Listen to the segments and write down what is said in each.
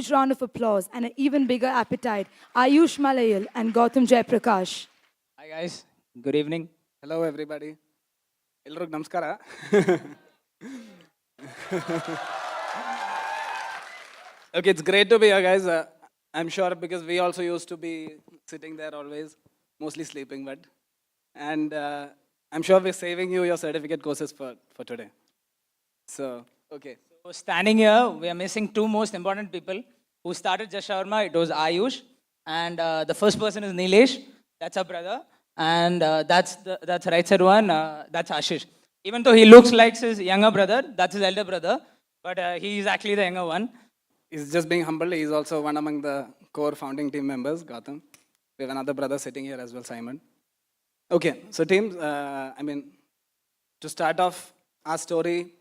huge round of applause and an even bigger appetite, Ayush Malayil and Gautam Jayaprakash. Hi guys, good evening. Hello everybody. Elrigu namaskara. Okay, it's great to be here, guys. I'm sure because we also used to be sitting there always, mostly sleeping, but and I'm sure we're saving you your certificate courses for today. So, okay. So standing here, we are missing two most important people who started Just Shawarma. It was Ayush, and the first person is Nilesh. That's our brother, and that's right side one. That's Ashish. Even though he looks like his younger brother, that's his elder brother, but he is actually the younger one. He's just being humble. He's also one among the core founding team members, Gautam. We have another brother sitting here as well, Simon. Okay, so teams, to start off our story,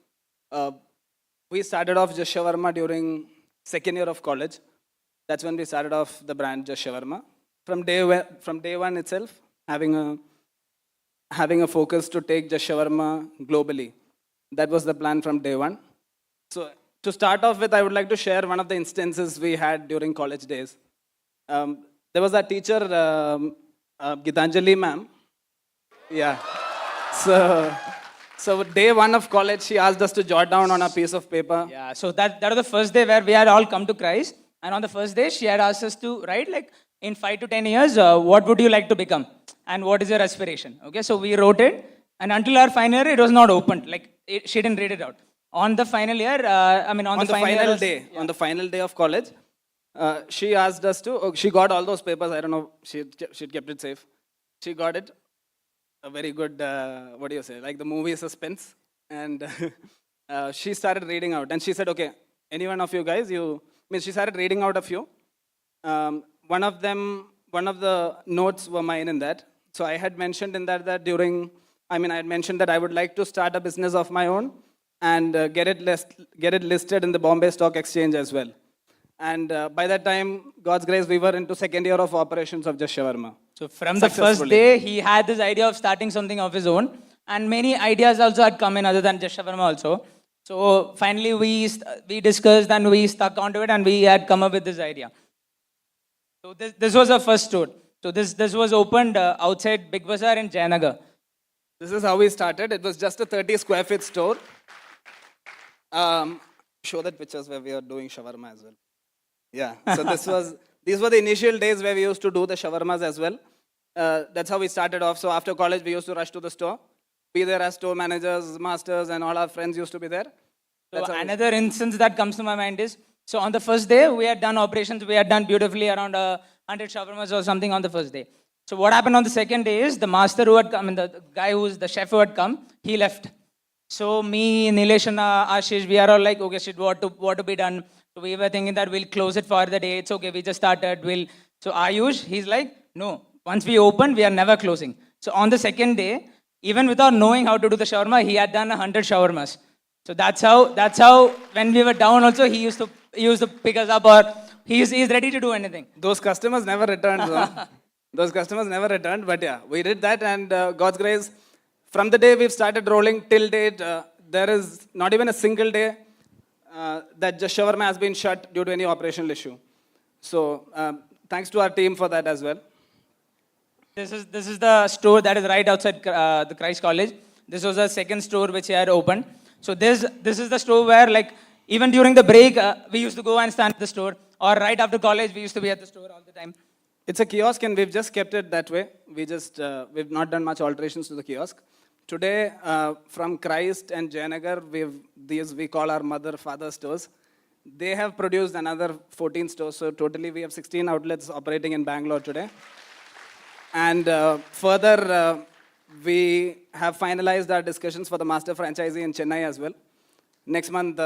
we started off Just Shawarma during second year of college. That's when we started off the brand Just Shawarma. From day one itself, having a focus to take Just Shawarma globally. That was the plan from day one. So to start off with, I would like to share one of the instances we had during college days. There was a teacher, Gitanjali ma'am. Yeah. So day one of college, she asked us to jot down on a piece of paper. Yeah. So that was the first day where we had all come to Christ, and on the first day, she had asked us to write like in 5 to 10 years, what would you like to become, and what is your aspiration? Okay. So we wrote it, and until our final year, it was not opened. She didn't read it out. On the final year, on the final day of college, she asked us to. Oh, she got all those papers. I don't know. She kept it safe. She got it. A very good. What do you say? Like the movie suspense. And she started reading out. And she said, "Okay, any one of you guys, She started reading out a few. One of the notes were mine in that. So I had mentioned in that I had mentioned that I would like to start a business of my own and get it listed in the Bombay Stock Exchange as well. And by that time, God's grace, we were into second year of operations of Just Shawarma. So from the first day, he had this idea of starting something of his own, and many ideas also had come in other than Just Shawarma also. So finally, we discussed and we stuck onto it, and we had come up with this idea. So this was our first store. So this was opened outside Big Bazaar in Jayanagar. This is how we started. It was just a 30 square feet store. Show that pictures where we are doing shawarma as well. Yeah, so these were the initial days where we used to do the shawarmas as well. That's how we started off. So after college, we used to rush to the store, be there as store managers, masters, and all our friends used to be there. So another instance that comes to my mind is, so on the first day, we had done operations, we had done beautifully around 100 shawarmas or something on the first day. So what happened on the second day is, the master who had come, and the guy who's the chef who had come, he left. So me, Nilesh and Ashish, we are all like, okay, shit, what to be done? So we were thinking that we'll close it for the day. It's okay, we just started. So Ayush, he's like, no, once we open, we are never closing. So on the second day, even without knowing how to do the shawarma, he had done 100 shawarmas. So that's how when we were down also, he used to pick us up, or he's ready to do anything. Those customers never returned. Those customers never returned, but yeah, we did that, and God's grace, from the day we've started rolling till date, there is not even a single day that Just Shawarma has been shut due to any operational issue. So thanks to our team for that as well. This is the store that is right outside the Christ College. This was the second store which he had opened. So this is the store where, like, even during the break, we used to go and stand at the store, or right after college, we used to be at the store all the time. It's a kiosk, and we've just kept it that way. We've not done much alterations to the kiosk. Today, from Christ and Jayanagar, we call our mother-father stores. They have produced another 14 stores, so totally we have 16 outlets operating in Bangalore today. And further, we have finalized our discussions for the master franchisee in Chennai as well. Next month,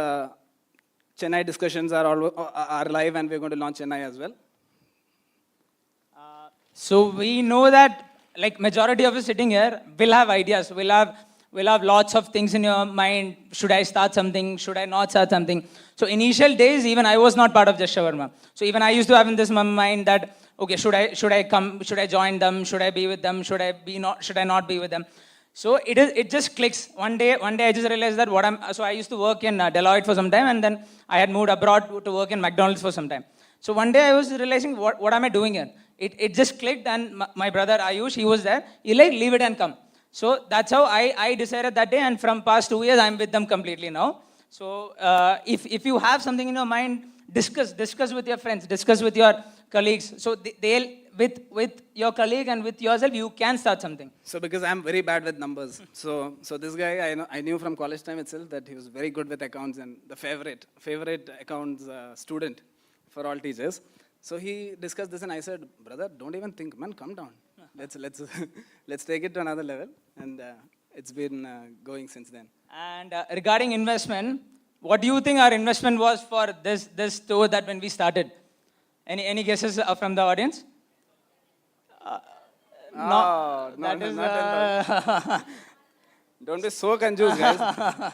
Chennai discussions are live, and we're going to launch Chennai as well. So we know that, like, majority of us sitting here will have ideas. We'll have lots of things in your mind. Should I start something? Should I not start something? So initial days, even I was not part of Just Shawarma. So even I used to have in this mind that, okay, should I come? Should I join them? Should I be with them? Should I not be with them? So it just clicks. One day I just realized that so I used to work in Deloitte for some time, and then I had moved abroad to work in McDonald's for some time. So one day I was realizing, what am I doing here? It just clicked, and my brother Ayush, he was there. He like, leave it and come. So that's how I decided that day, and from past 2 years, I'm with them completely now. So if you have something in your mind, discuss with your friends, discuss with your colleagues. So they'll with your colleague and with yourself, you can start something. So because I'm very bad with numbers, so this guy I knew from college time itself that he was very good with accounts and the favorite accounts student for all teachers. So he discussed this and I said, brother, don't even think, man, come down. Let's let's take it to another level, and it's been going since then. And regarding investment, what do you think our investment was for this store that when we started? Any guesses from the audience? No, That is. Don't be so confused, guys.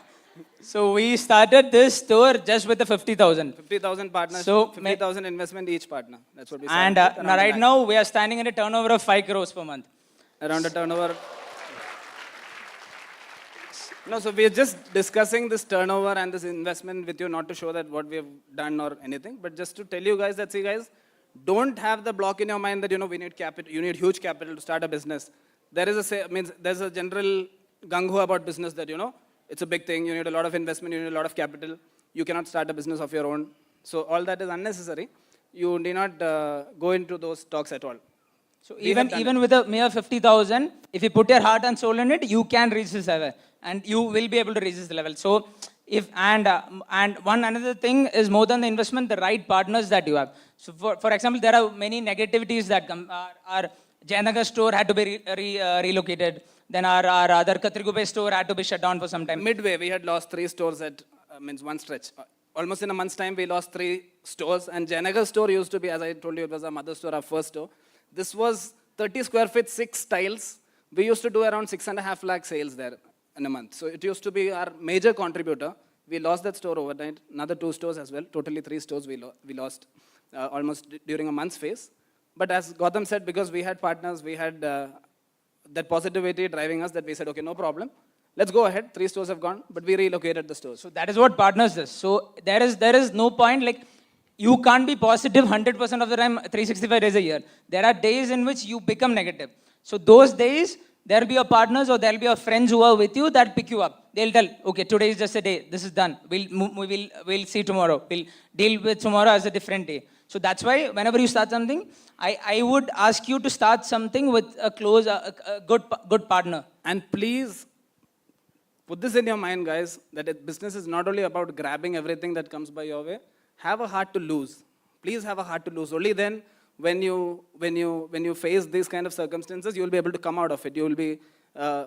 So we started this store just with the 50,000. 50,000 partners, So 50,000 investment each partner. That's what we And started with, around right that. now we are standing at a turnover of 5 crores per month. Around a turnover. No, so we are just discussing this turnover and this investment with you, not to show that what we have done or anything, but just to tell you guys that, see guys, don't have the block in your mind that, we need capital, you need huge capital to start a business. There's a general gung-ho about business that, it's a big thing, you need a lot of investment, you need a lot of capital, you cannot start a business of your own. So all that is unnecessary. You need not go into those talks at all. So even with a mere 50,000, if you put your heart and soul in it, you can reach this level, and you will be able to reach this level. So and one another thing is, more than the investment, the right partners that you have. So for example, there are many negativities that come. Our Jayanagar store had to be relocated. Then our other Katrigupe store had to be shut down for some time. Midway, we had lost 3 stores at one stretch. Almost in a month's time, we lost 3 stores. And Jayanagar store used to be, as I told you, it was our mother store, our first store. This was 30 square feet, 6 tiles. We used to do around 6.5 lakh sales there in a month. So it used to be our major contributor. We lost that store overnight. Another 2 stores as well. Totally 3 stores we lost almost during a month's phase. But as Gautam said, because we had partners, we had that positivity driving us, that we said, okay, no problem. Let's go ahead. 3 stores have gone, but we relocated the stores. So that is what partners does. So there is no point, like, you can't be positive 100% of the time, 365 days a year. There are days in which you become negative. So those days, there will be your partners or there will be your friends who are with you that pick you up. They'll tell, okay, today is just a day. This is done. We'll see tomorrow. We'll deal with tomorrow as a different day. So that's why whenever you start something, I would ask you to start something with a good partner. And please put this in your mind, guys, that business is not only about grabbing everything that comes by your way. Have a heart to lose. Please have a heart to lose. Only then, when you face these kind of circumstances, you will be able to come out of it. You will be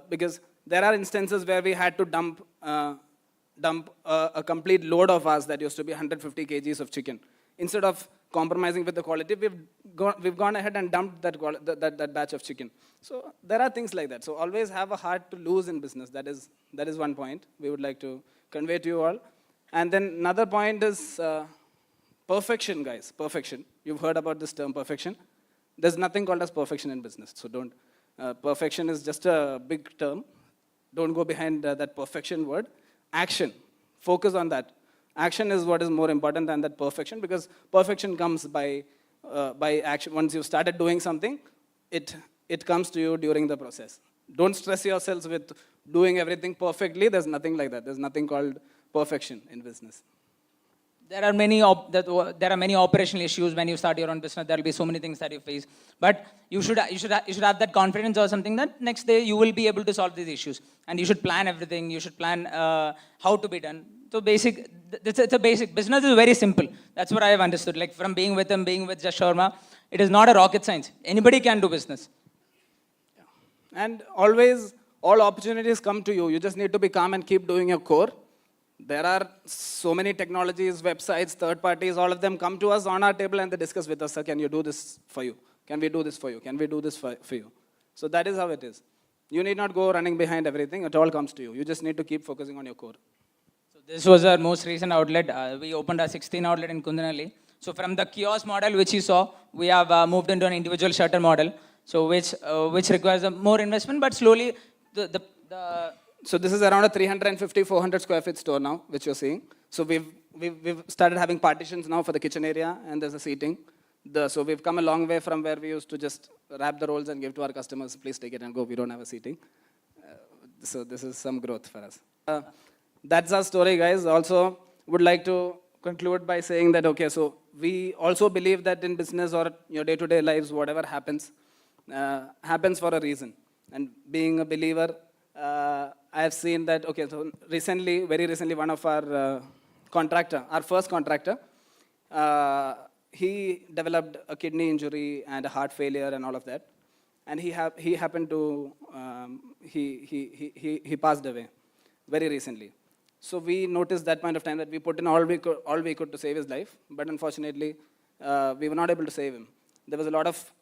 because there are instances where we had to dump a complete load of ours that used to be 150 kgs of chicken. Instead of compromising with the quality, we've gone ahead and dumped that batch of chicken. So there are things like that. So always have a heart to lose in business. That is one point we would like to convey to you all. And then another point is perfection, guys. Perfection. You've heard about this term, perfection. There's nothing called as perfection in business. So don't. Perfection is just a big term. Don't go behind that perfection word. Action. Focus on that. Action is what is more important than that perfection, because perfection comes by action. Once you've started doing something, it comes to you during the process. Don't stress yourselves with doing everything perfectly. There's nothing like that. There's nothing called perfection in business. There are many operational issues when you start your own business. There will be so many things that you face, but you should have that confidence or something that next day you will be able to solve these issues, and you should plan everything. You should plan how to be done. So it's a basic. Business is very simple. That's what I have understood. Like, from being with them, being with Just Shawarma, it is not a rocket science. Anybody can do business. And always, all opportunities come to you. You just need to be calm and keep doing your core. There are so many technologies, websites, third parties, all of them come to us on our table and they discuss with us, sir, can you do this for you? Can we do this for you? Can we do this for you? So that is how it is. You need not go running behind everything. It all comes to you. You just need to keep focusing on your core. So this was our most recent outlet. We opened our 16th outlet in Kundanalli. So from the kiosk model which you saw, we have moved into an individual shutter model, so which requires a more investment, but slowly So this is around a 350, 400 square feet store now, which you're seeing. So we've started having partitions now for the kitchen area, and there's a seating. So we've come a long way from where we used to just wrap the rolls and give to our customers, please take it and go, we don't have a seating. So this is some growth for us. That's our story, guys. Also, would like to conclude by saying that, okay, so we also believe that in business or your day-to-day lives, whatever happens, happens for a reason. And being a believer, I have seen that, okay, so recently, very recently, one of our contractor, our first contractor, he developed a kidney injury and a heart failure and all of that. And he happened to, he passed away very recently. So we noticed that point of time that we put in all we could to save his life, but unfortunately, we were not able to save him. There was a lot of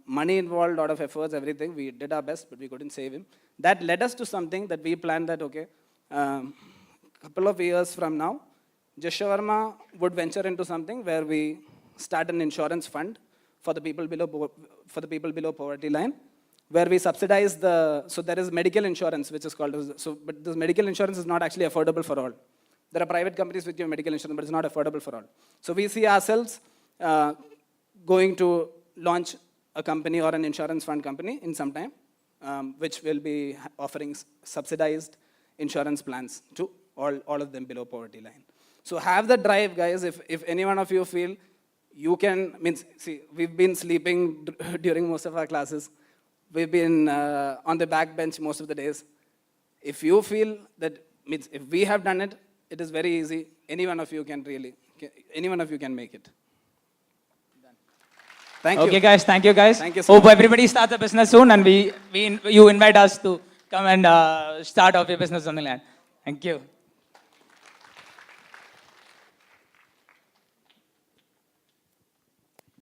money involved, lot of efforts, everything. We did our best, but we couldn't save him. That led us to something that we planned that, okay, couple of years from now, Shawarma would venture into something where we start an insurance fund for the people below poverty line, where we subsidize so there is medical insurance, which is called, but this medical insurance is not actually affordable for all. There are private companies which give medical insurance, but it's not affordable for all. So we see ourselves going to launch a company or an insurance fund company in some time, which will be offering subsidized insurance plans to all of them below poverty line. So have the drive, guys. If any one of you feel you can, see, we've been sleeping during most of our classes. We've been on the back bench most of the days. If you feel that, if we have done it, it is very easy. Any one of you can make it. Thank you. Okay, guys. Thank you, guys. Thank you so Hope much. everybody starts a business soon, and you invite us to come and start off your business, something like that. Thank you.